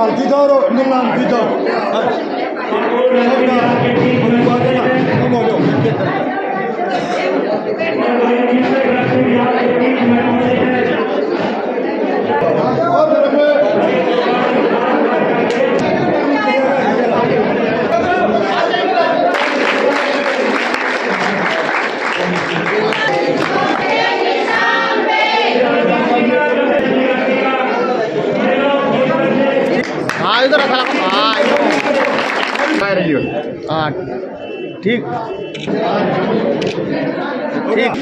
Alfidor o nell'Alfidor? हाँ इधर रखा हाँ हाँ ठीक ठीक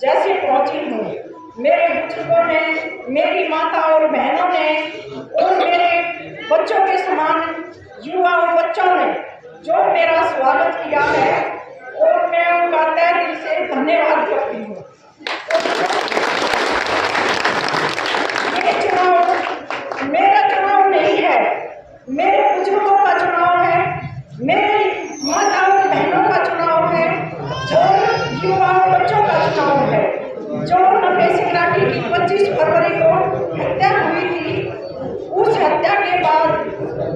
जैसे पहुंची हूँ, मेरे बुजुर्गों ने, मेरी माता और बहनों ने और मेरे बच्चों के समान युवा और बच्चों ने जो मेरा स्वागत किया है और मैं उनका तहे दिल से धन्यवाद करती हूँ। ये चुनाव मेरा चुनाव नहीं है, मेरे बुजुर्गों का चुनाव है, मेरी माता और बहनों का चुनाव है और युवा और बच्चों का चुनाव है। जो नफे सिंह राठी की 25 फरवरी को हत्या हुई थी, उस हत्या के बाद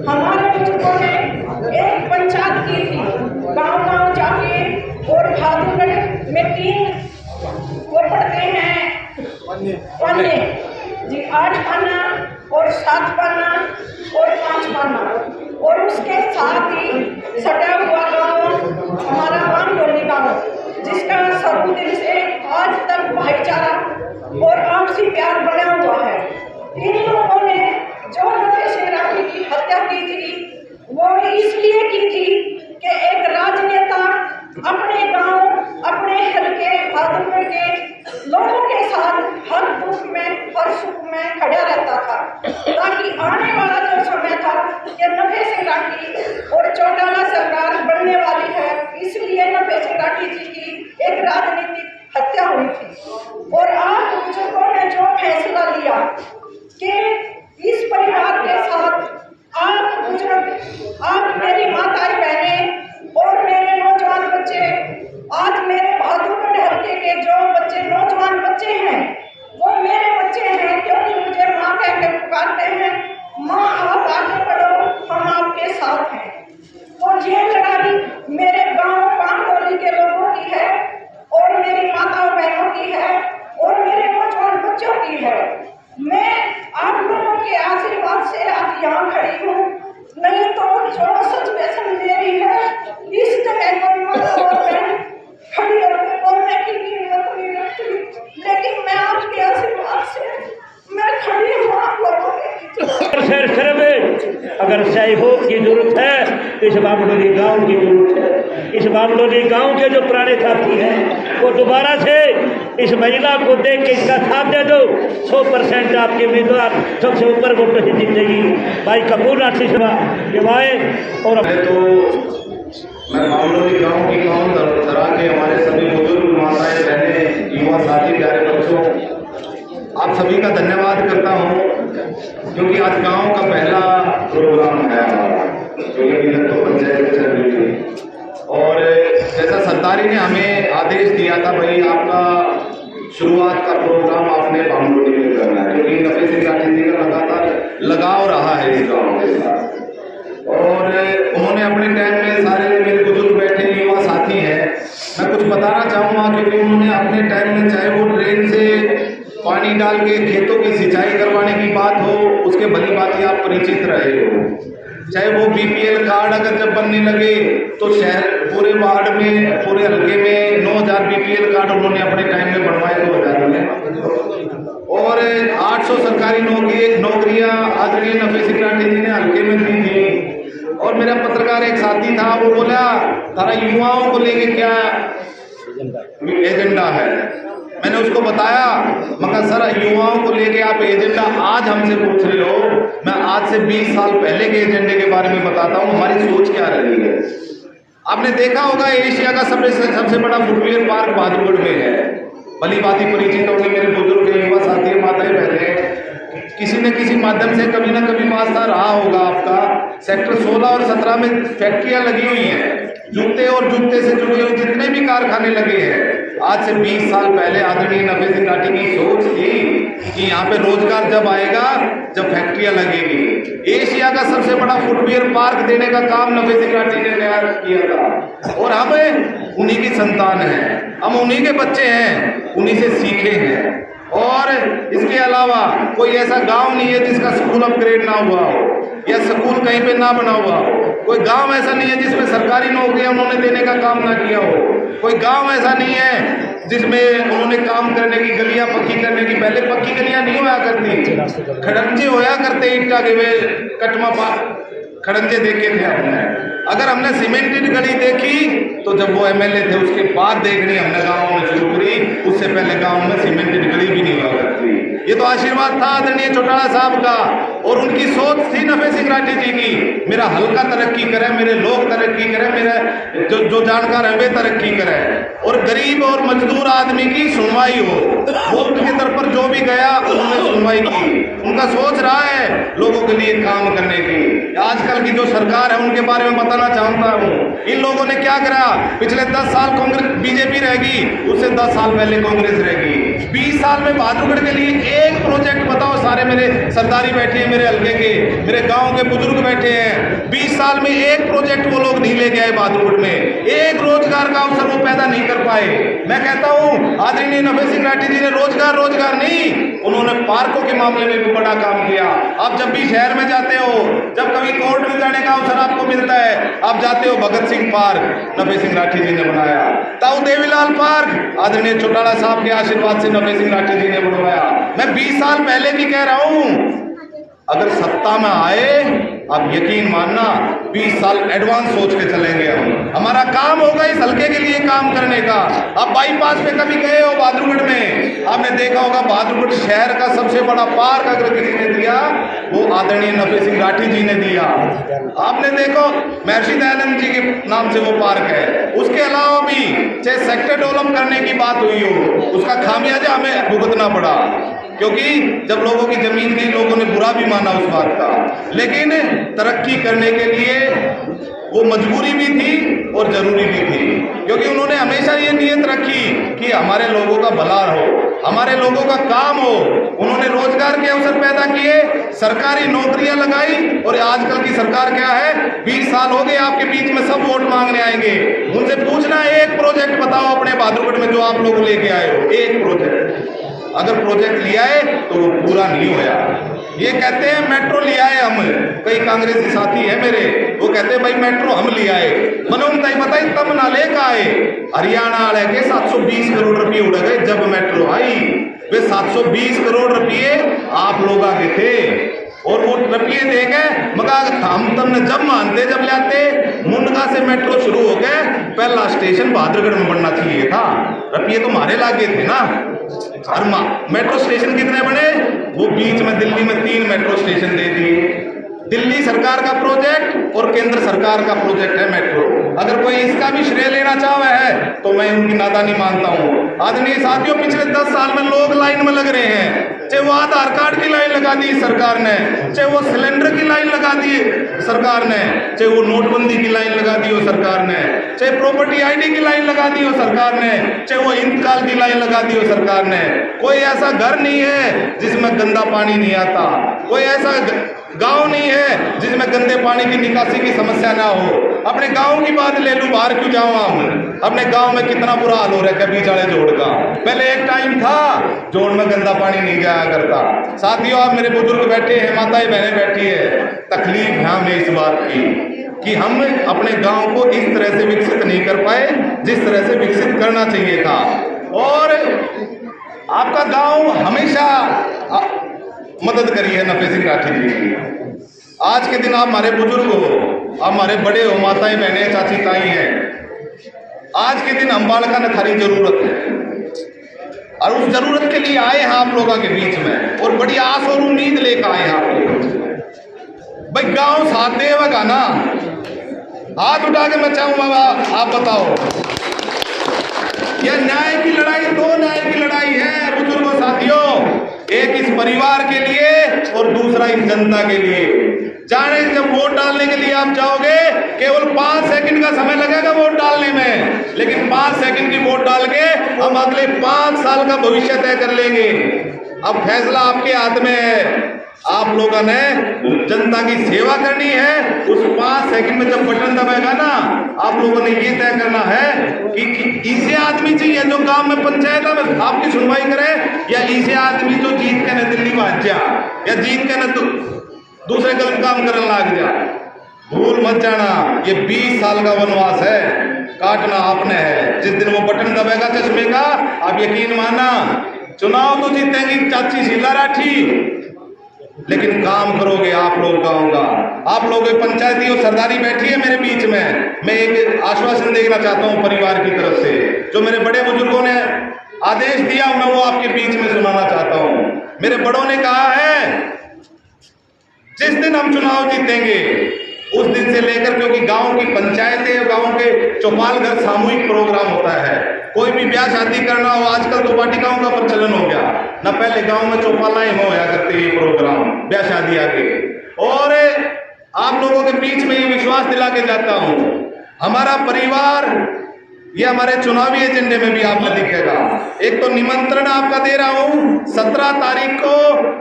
हमारे बुजुर्गों ने एक पंचायत की थी, गांव-गांव जाके, और बहादुरगढ़ में 3 वो पढ़ते हैं पन्ने जी, 8 पन्ना और 7 पन्ना और 5 पन्ना, और उसके साथ ही सटा हुआ गाँव हमारा बामडोली गाँव, जिसका शुरू दिन से आज तक भाईचारा और आपसी प्यार बना हुआ है। इन लोगों ने जो नफे सिंह राठी की हत्या की थी, वो इसलिए की थी कि एक राजनेता अपने गांव, अपने हल्के बहादुरगढ़ के लोगों के साथ हर दुख में, हर सुख में खड़ा रहता था, ताकि आने वाला जो समय था कि नफे सिंह राठी और चौटाला सरकार बनने वाली है, इसलिए नफे सिंह राठी जी की एक राजनीतिक हत्या हुई थी। और आज बुजुर्गों ने जो फैसला लिया कि इस परिवार के साथ आप बुजुर्ग, आप मेरी माताएं बहनें और मेरे नौजवान बच्चे, आज मेरे बहादुरगढ़ हल्के के जो बच्चे, नौजवान बच्चे हैं, वो मेरे बच्चे हैं, क्योंकि मुझे माँ कह के पुकारते हैं, माँ आप आगे बढ़ो, हम आपके साथ हैं। तो ये लड़ाई मेरे गांव बामडोली के लोगों की है और मेरी माता बहनों की है और मेरे नौजवान बच्चों की है। मैं आप लोगों के आशीर्वाद से आज यहाँ खड़ी हूँ, नहीं तो जो सिचुएशन मेरी है, इस जगह पर खड़ी होकर बोलने की हिम्मत नहीं रखती, लेकिन मैं आपके आशीर्वाद से मैं खड़ी हूँ आप लोगों के। अगर सहयोग की जरूरत है, इस बामडोली गांव की जरूरत है। इस बामडोली गांव के जो पुराने साथी हैं, वो दोबारा से इस महिला को देख के इसका साथ दे दो, 100% आपके उम्मीदवार सबसे ऊपर वोट से जीतेगी। भाई कपूर राठी सभा निभाए। और तो मैं बामडोली गांव की गांव धरा के हमारे सभी बुजुर्ग, माताएं, बहनें, युवा साथी, प्यारे बच्चों, आप सभी का धन्यवाद करता हूं, क्योंकि आज गांव का पहला प्रोग्राम है हमारा, जो अभी तक तो पंचायत चल रही थी। और जैसा सरदारी ने हमें आदेश दिया था, भाई आपका शुरुआत का प्रोग्राम आपने बामडोली में करना है, क्योंकि नफे सिंह राठी जी का लगातार लगाव रहा है इस गाँव के साथ। और उन्होंने अपने टाइम में, सारे मेरे बुजुर्ग बैठे युवा साथी हैं, मैं कुछ बताना चाहूँगा, क्योंकि उन्होंने अपने टाइम में, चाहे वो ट्रेन से पानी डाल के खेतों की सिंचाई करवाने की बात हो, उसके भली भांति आप परिचित रहे हो, चाहे वो बीपीएल कार्ड अगर जब बनने लगे तो शहर, पूरे वार्ड में, पूरे हल्के में 9000 बीपीएल कार्ड उन्होंने अपने टाइम में बनवाए 2000 में, और 800 सरकारी नौकरियां आदरणीय नफे सिंह राठी जी ने हल्के में दी थी। और मेरा पत्रकार एक साथी था, वो बोला तारा युवाओं को लेके क्या एजेंडा है। मैंने उसको बताया, मगर सर युवाओं को लेके आप एजेंडा आज हमसे पूछ रहे हो, मैं आज से 20 साल पहले के एजेंडे के बारे में बताता हूँ हमारी सोच क्या रही है। आपने देखा होगा एशिया का सबसे बड़ा फुटवेयर पार्क बहादुरगढ़ में है, भली बाती परिचित होंगे मेरे बुजुर्ग, युवा साथी, माताएं, बहनें, किसी न किसी माध्यम से कभी ना कभी वास्ता रहा होगा आपका। सेक्टर 16 और 17 में फैक्ट्रियां लगी हुई हैं, जूते और जूते से जुड़े हुए जितने भी कारखाने लगे हैं, आज से 20 साल पहले आदरणीय नफे सिंह राठी की सोच थी कि यहाँ पे रोजगार जब आएगा जब फैक्ट्रियां लगेगी। एशिया का सबसे बड़ा फुटवियर पार्क देने का काम नफे सिंह राठी ने तैयार किया था और हम उन्हीं की संतान हैं, हम उन्हीं के बच्चे हैं, उन्हीं से सीखे हैं। और इसके अलावा कोई ऐसा गांव नहीं है जिसका स्कूल अपग्रेड ना हुआ हो या स्कूल कहीं पे ना बना हुआ हो। कोई गांव ऐसा नहीं है जिसमें सरकारी नौकरियां उन्होंने देने का काम ना किया हो। कोई गांव ऐसा नहीं है जिसमें उन्होंने काम करने की, गलियां पक्की करने की, पहले पक्की गलियां नहीं होया करती, खड़ंजे होया करते ईंटा के वे कटमा खड़ंजे देखे थे हमने। अगर हमने सीमेंटेड गली देखी तो जब वो एमएलए थे उसके बाद देखनी हमने गाँव में शुरू करी, उससे पहले गाँव में सीमेंटेड गली भी नहीं हुआ करती। ये तो आशीर्वाद था आदरणीय चौटाला साहब का और उनकी सोच थी नफे सिंह राठी जी की, मेरा हल्का तरक्की करे, मेरे लोग तरक्की करें, मेरे जो जानकार है वे तरक्की करें और गरीब और मजदूर आदमी की सुनवाई हो। वो उनकी तरफ पर जो भी गया उन्होंने सुनवाई की, उनका सोच रहा है लोगों के लिए काम करने की। आजकल की जो सरकार है उनके बारे में बताना चाहता हूँ, इन लोगों ने क्या करा, पिछले 10 साल कांग्रेस बीजेपी रहेगी, उससे 10 साल पहले कांग्रेस रहेगी। 20 साल में बहादुरगढ़ के लिए एक प्रोजेक्ट बताओ, सारे मेरे सरदारी बैठे हैं, मेरे हल्के के, मेरे गांव के बुजुर्ग बैठे हैं, 20 साल में एक प्रोजेक्ट वो लोग नहीं लेके आए बहादुरगढ़ में, एक रोजगार का अवसर वो पैदा नहीं कर पाए। मैं कहता हूँ आदरणीय नफे सिंह राठी जी ने रोजगार नहीं, उन्होंने पार्कों के मामले में भी बड़ा काम किया। आप जब भी शहर में जाते हो, जब कभी कोर्ट में जाने का अवसर आपको मिलता है, आप जाते हो भगत सिंह पार्क नफे सिंह राठी जी ने बनाया, ताऊ देवीलाल पार्क आदरणीय चौटाला साहब के आशीर्वाद से नफे सिंह राठी जी ने बनवाया। मैं 20 साल पहले की कह रहा हूं, अगर सत्ता में आए आप यकीन मानना 20 साल एडवांस सोच के चलेंगे हम, हमारा काम होगा इस हल्के के लिए काम करने का। आप बाईपास पे कभी गए हो बहादुरगढ़ में, आपने देखा होगा बहादुरगढ़ शहर का सबसे बड़ा पार्क अगर किसी ने दिया वो आदरणीय नफे सिंह राठी जी ने दिया। आपने देखो महर्षि दयानंद जी के नाम से वो पार्क है। उसके अलावा भी चाहे सेक्टर डेवलप करने की बात हुई हो, उसका खामियाजा हमें भुगतना पड़ा, क्योंकि जब लोगों की जमीन गई लोगों ने बुरा भी माना उस बात का, लेकिन तरक्की करने के लिए वो मजबूरी भी थी और जरूरी भी थी, क्योंकि उन्होंने हमेशा ये नियत रखी कि हमारे लोगों का भला हो, हमारे लोगों का काम हो। उन्होंने रोजगार के अवसर पैदा किए, सरकारी नौकरियां लगाई और आजकल की सरकार क्या है, 20 साल हो गए आपके बीच में सब वोट मांगने आएंगे, उनसे पूछना एक प्रोजेक्ट बताओ अपने बहादुरगढ़ में जो आप लोग लेके आए हो, एक प्रोजेक्ट। अगर प्रोजेक्ट लिया है तो वो पूरा नहीं होया। ये कहते हैं मेट्रो लिया है हम, कई कांग्रेसी साथी है मेरे, वो कहते हैं भाई मेट्रो हम लिया है, मनोमताई बताई तब ना लेकर आए। हरियाणा वाले के 720 करोड़ रुपये उड़ गए जब मेट्रो आई, वे 720 करोड़ रुपये आप लोग आगे थे और वो रुपये देके मगा हम तुमने जब मानते जब लाते मुंडका से मेट्रो शुरू हो गए, पहला स्टेशन बहादुरगढ़ में बनना चाहिए था, रुपये तो हमारे लागे थे ना। और मेट्रो स्टेशन कितने बने, वो बीच में दिल्ली में 3 मेट्रो स्टेशन दे दिए। दिल्ली सरकार का प्रोजेक्ट और केंद्र सरकार का प्रोजेक्ट है मेट्रो। अगर कोई इसका भी श्रेय लेना चाहे है तो मैं उनकी नादानी मानता हूँ। आदरणीय साथियों, पिछले 10 साल में लोग लाइन में लग रहे हैं, चाहे वो आधार कार्ड की लाइन लगा दी सरकार ने, चाहे वो सिलेंडर की लाइन लगा दी सरकार ने, चाहे वो नोटबंदी की लाइन लगा दी हो सरकार ने, चाहे प्रॉपर्टी आईडी की लाइन लगा दी हो सरकार ने, चाहे वो इंतकाल की लाइन लगा दी हो सरकार ने। कोई ऐसा घर नहीं है जिसमें गंदा पानी नहीं आता, कोई ऐसा गांव नहीं है जिसमें गंदे पानी की निकासी की समस्या ना हो। अपने गांव की बात ले लूं, बाहर क्यों जाऊं हम, अपने गांव में कितना बुरा हाल हो रहा है बीच वाले जोड़ का। पहले एक टाइम था जोड़ में गंदा पानी नहीं जाया करता। साथियों, आप मेरे बुजुर्ग बैठे हैं, माताएं बहनें बैठी है, तकलीफ है हमें इस बात की कि हम अपने गांव को इस तरह से विकसित नहीं कर पाए जिस तरह से विकसित करना चाहिए था। और आपका गांव हमेशा मदद करी है नफे सिंह राठी जी की। आज के दिन आप हमारे बुजुर्ग हो, आप हमारे बड़े हो, माताएं बहनें चाची ताई हैं। आज के दिन हम बालका न थारी जरूरत है और उस जरूरत के लिए आए हैं आप लोगों के बीच में और बड़ी आस और उम्मीद लेकर आए हैं आप। भाई गांव साथ देगा ना, हाथ उठा के मैं चाहूंगा आप बताओ। यह न्याय की लड़ाई, 2 न्याय की लड़ाई है बुजुर्गों साथियों, एक इस परिवार के लिए और दूसरा इस जनता के लिए। जाने जब वोट डालने के लिए आप जाओगे केवल 5 सेकंड का समय लगेगा वोट डालने में, लेकिन 5 सेकंड की वोट डाल के हम अगले 5 साल का भविष्य तय कर लेंगे। अब फैसला आपके हाथ में है। आप लोगों ने जनता की सेवा करनी है। उस 5 सेकंड में जब बटन दबाएगा ना, आप लोगों ने ये तय करना है कि इसे आदमी चाहिए जो गांव में पंचायत में आपकी सुनवाई करे, या इसे आदमी जो जीत के न दिल्ली पहुंच जा, या जीत के न दूसरे गलत काम करने लग जा। भूल मत जाना, ये 20 साल का वनवास है, काटना आपने है। जिस दिन वो बटन दबेगा चश्मे का, आप यकीन मानना चुनाव तो जीतेंगी चाची शीला राठी, लेकिन काम करोगे आप लोग गाँव का। आप लोग पंचायती और सरदारी बैठी है मेरे बीच में। मैं एक आश्वासन देना चाहता हूँ परिवार की तरफ से, जो मेरे बड़े बुजुर्गों ने आदेश दिया मैं वो आपके बीच में सुनाना चाहता हूँ। मेरे बड़ों ने कहा है जिस दिन हम चुनाव जीतेंगे उस दिन से लेकर, क्योंकि गांव की पंचायतें, गांव के चौपाल घर सामूहिक प्रोग्राम होता है। कोई भी ब्याह शादी करना हो, आजकल तो वाटिकाओं का प्रचलन हो गया ना, पहले गांव में चौपालाएं होया करते ये प्रोग्राम ब्याह शादी आके। और आप लोगों के बीच में ये विश्वास दिला के जाता हूं, हमारा परिवार ये हमारे चुनावी एजेंडे में भी आपको दिखेगा। एक तो निमंत्रण आपका दे रहा हूं 17 तारीख को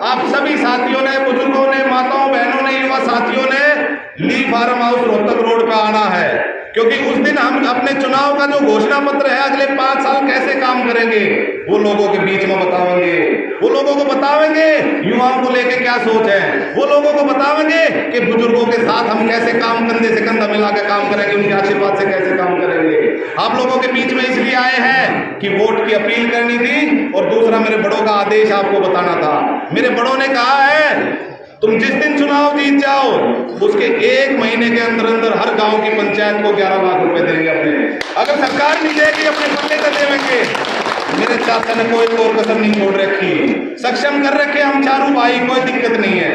आप सभी साथियों ने, बुजुर्गों ने, माताओं बहनों ने, युवा साथियों ने ली फार्म हाउस रोहतक रोड पे आना है, क्योंकि उस दिन हम अपने चुनाव का जो घोषणा पत्र है अगले 5 साल कैसे काम करेंगे वो लोगों के बीच में बताएंगे। वो लोगों को बताएंगे युवाओं को लेके क्या सोच है, वो लोगों को बताएंगे कि बुजुर्गों के साथ हम कैसे काम, कंधे से कंधा मिला के काम करेंगे, उनके आशीर्वाद से कैसे काम करेंगे। आप लोगों के बीच में इसलिए आए हैं कि वोट की अपील करनी थी, और दूसरा मेरे बड़ों का आदेश आपको बताना था। मेरे बड़ों ने कहा है तुम जिस दिन चुनाव जीत जाओ उसके 1 महीने के अंदर अंदर हर गांव की पंचायत को 11 लाख रुपए देंगे अपने। अगर सरकार नहीं देगी अपने पल्ले कर देंगे। मेरे चाचा ने कोई और कसर नहीं छोड़ रखी, सक्षम कर रखे हम चारों भाई, कोई दिक्कत नहीं है।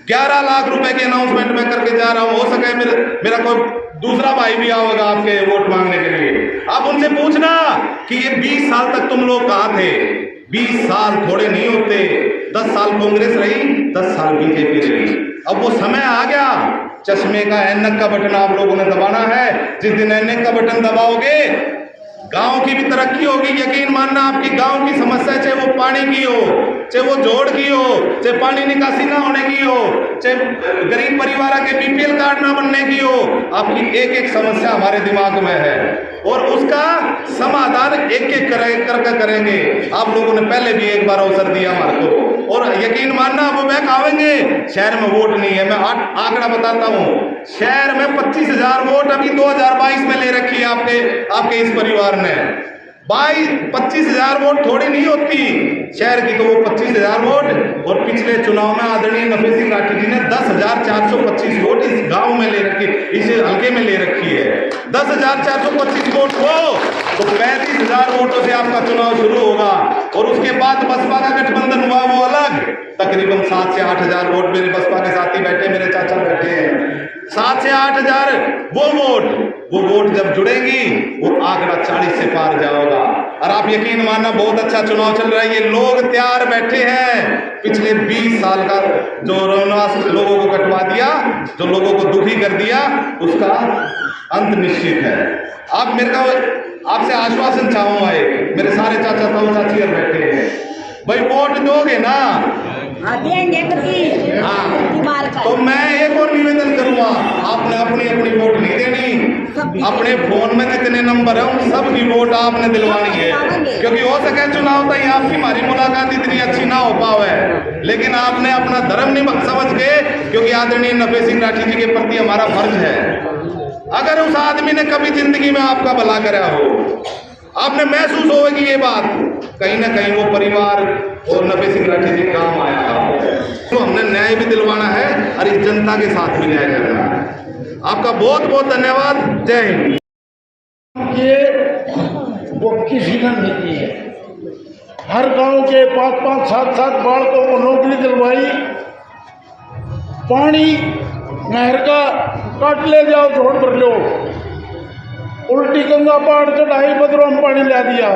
11 लाख रुपए की अनाउंसमेंट में करके जा रहा हूं। हो सके मेरा कोई दूसरा भाई भी आओगे आपके वोट मांगने के लिए। आप उनसे पूछना कि ये 20 साल तक तुम लोग कहां थे। 20 साल थोड़े नहीं होते, 10 साल कांग्रेस रही, 10 साल बीजेपी रही। अब वो समय आ गया, चश्मे का ऐनक का बटन आप लोगों ने दबाना है। जिस दिन ऐनक का बटन दबाओगे गांव की भी तरक्की होगी। यकीन मानना आपकी गांव की समस्या, चाहे वो पानी की हो, चाहे वो जोड़ की हो, चाहे पानी निकासी ना होने की हो, चाहे गरीब परिवार के बीपीएल कार्ड ना बनने की हो, आपकी एक एक समस्या हमारे दिमाग में है और उसका समाधान एक एक करके करेंगे। आप लोगों ने पहले भी एक बार अवसर दिया हमारे को, और यकीन मानना वो बैक आवेंगे। शहर में वोट नहीं है, मैं आंकड़ा बताता हूँ। शहर में 25,000 वोट अभी 2022 में ले रखी है आपके इस परिवार ने। 25,000 वोट थोड़ी नहीं होती शहर की, तो वो 25,000 वोट। और पिछले चुनाव में आदरणीय नफे सिंह राठी जी ने 10,425 वोट इस गांव में ले रखी, इस हल्के में ले रखी है। 10,425 वोट हो तो 35,000 वोटों से आपका चुनाव शुरू होगा। और उसके बाद बसपा का गठबंधन हुआ वो अलग, तकरीबन 7 से 8,000 वोट। मेरे बसपा के साथी बैठे, मेरे चाचा बैठे हैं। 7 से 8,000 वो वोट जब जुड़ेंगी वो आंकड़ा 40 से पार जाएगा। और आप यकीन मानना बहुत अच्छा चुनाव चल रहा है। ये लोग तैयार बैठे हैं। पिछले 20 साल का जो वनवास लोगों को कटवा दिया, जो लोगों को दुखी कर दिया, उसका अंत निश्चित है। आप मेरे को आपसे आश्वासन चाहूंगा, मेरे सारे चाचा ताऊ चाची बैठे हैं, भाई वोट दोगे ना? तो मैं एक और निवेदन करूंगा, आपने अपनी वोट नहीं देनी। अपने फोन में जितने नंबर है उन सब की वोट आपने दिलवानी है, क्योंकि हो सके चुनाव तक आपकी हमारी मुलाकात इतनी अच्छी ना हो पावे, लेकिन आपने अपना धर्म नहीं समझ के, क्योंकि आदरणीय नफे सिंह राठी जी के प्रति हमारा फर्ज है। अगर उस आदमी ने कभी जिंदगी में आपका भला करा हो, आपने महसूस होगी ये बात, कहीं ना कहीं वो परिवार और नफे सिंह राठी जी काम आया। तो हमने न्याय भी दिलवाना है और इस जनता के साथ भी न्याय करना है। आपका बहुत बहुत धन्यवाद। जय हिंद। वो किसी ने नहीं की है। हर गांव के 5-5, 7-7 बालकों को नौकरी दिलवाई। पानी नहर का काट ले जाओ, छोड़ भर लो। उल्टी गंगा पहाड़ चढ़ाई, बदरों में पानी ला दिया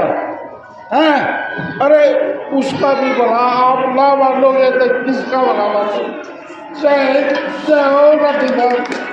है। अरे उसका भी भला आप ना मान लोगे तो किसका भला मानो? जय जय हो प्रतिभा।